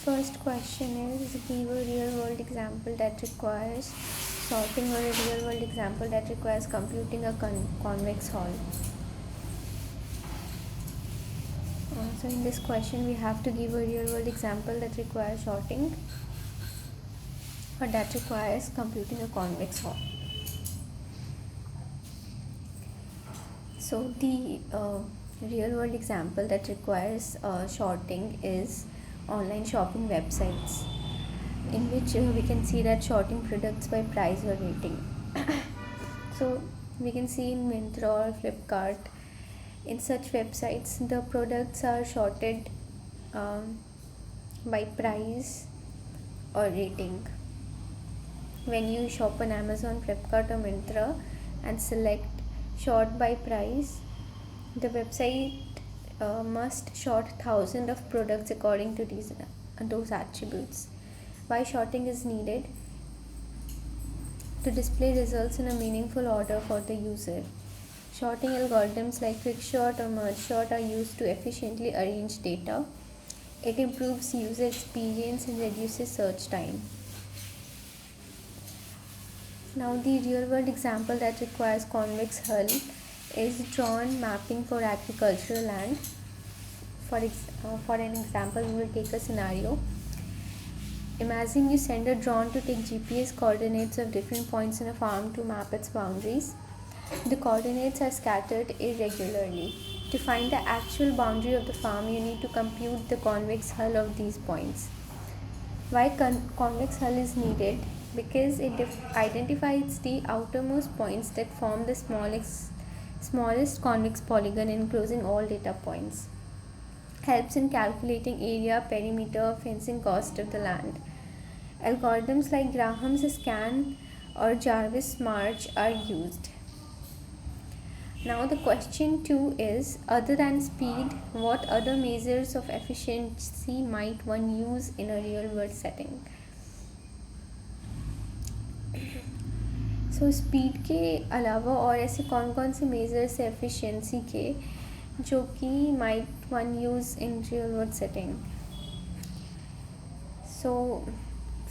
First question is, give a real world example that requires sorting, or a real world example that requires computing a convex hull. So in this question we have to give a real world example that requires sorting or that requires computing a convex hull. So the real world example that requires sorting is online shopping websites, in which we can see that sorting products by price or rating. So we can see in Myntra or Flipkart, in such websites the products are sorted by price or rating. When you shop on Amazon, Flipkart or Myntra and select sort by price, the website must sort thousands of products according to those attributes. Why sorting is needed? To display results in a meaningful order for the user. Sorting algorithms like quicksort or mergesort are used to efficiently arrange data. It improves user experience and reduces search time. Now the real world example that requires convex hull is drone mapping for agricultural land. For an example, we will take a scenario. Imagine you send a drone to take GPS coordinates of different points in a farm to map its boundaries. The coordinates are scattered irregularly. To find the actual boundary of the farm, you need to compute the convex hull of these points. Why convex hull is needed? Because it identifies the outermost points that form the smallest convex polygon enclosing all data points. Helps in calculating area, perimeter, fencing cost of the land. Algorithms like Graham's scan or Jarvis March are used. Now the question 2 is, other than speed, what other measures of efficiency might one use in a real world setting? So speed के अलावा और ऐसे कौन कौन से measures है efficiency के जो कि might one use in real world setting. So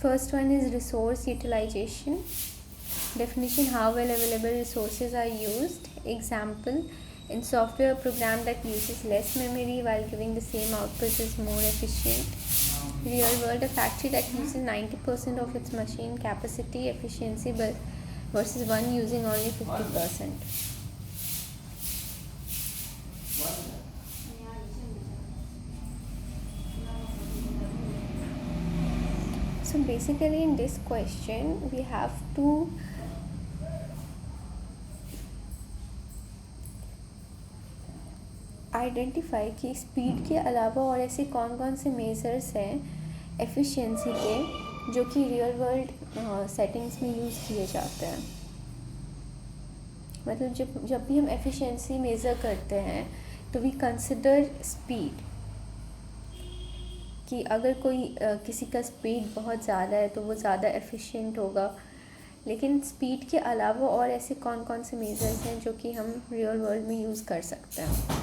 first one is resource utilization. Definition: how well available resources are used. Example: in software, a program that uses less memory while giving the same output is more efficient. Real world: a factory that uses 90% of its machine capacity efficiency versus one using only 50%. So basically in this question we have to identify कि speed के अलावा और ऐसे कौन कौन से measures हैं efficiency के जो कि रियल वर्ल्ड सेटिंग्स में यूज़ किए जाते हैं. मतलब जब भी हम एफिशिएंसी मेज़र करते हैं तो वी कंसिडर स्पीड कि अगर कोई किसी का स्पीड बहुत ज़्यादा है तो वो ज़्यादा एफिशिएंट होगा. लेकिन स्पीड के अलावा और ऐसे कौन कौन से मेजर्स हैं जो कि हम रियल वर्ल्ड में यूज़ कर सकते हैं.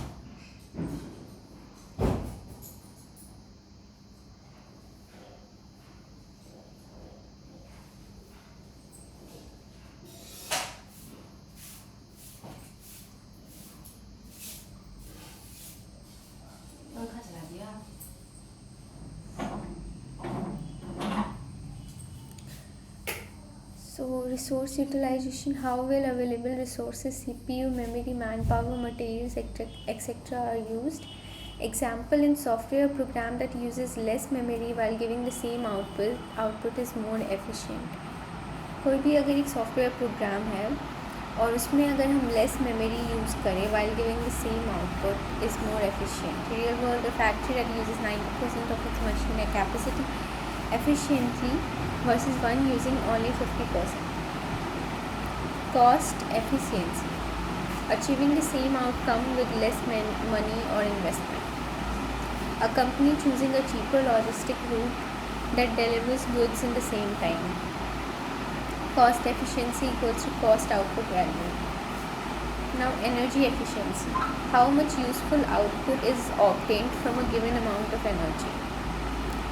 So resource utilization: how well available resources, CPU, memory, manpower, materials, etc. are used. Example: in software, a program that uses less memory while giving the same output is more efficient. कोई भी अगर एक software program है और उसमें अगर हम less memory use करें while giving the same output is more efficient. Real world: a factory that uses 90% of its machine capacity efficiently versus one using only 50%. Cost efficiency: achieving the same outcome with less money or investment. A company choosing a cheaper logistic route that delivers goods in the same time. Cost efficiency equals to cost output value. Now, energy efficiency. How much useful output is obtained from a given amount of energy.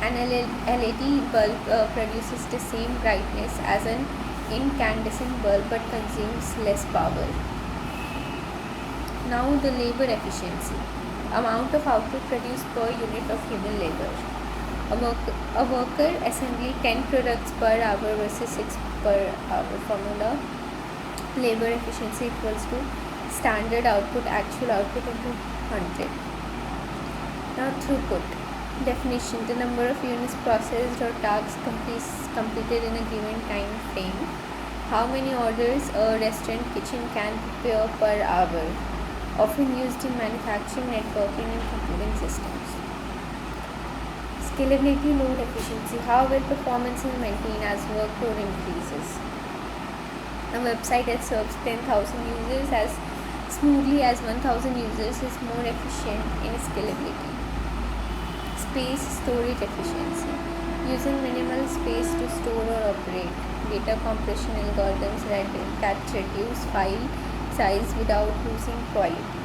An LED bulb produces the same brightness as an incandescent bulb but consumes less power. Now, the labor efficiency. Amount of output produced per unit of human labor. A worker assembling 10 products per hour versus 6 per hour. Formula: labor efficiency equals to standard output actual output into 100. Now, throughput. Definition: the number of units processed or tasks completed in a given time frame. How many orders a restaurant kitchen can prepare per hour. Often used in manufacturing, networking, and computing systems. Scalability, load efficiency. How well performance is maintained as workload increases. A website that serves 10,000 users as smoothly as 1,000 users is more efficient in scalability. Space storage efficiency. Using minimal space to store or operate. Data compression algorithms that reduce file size without losing quality.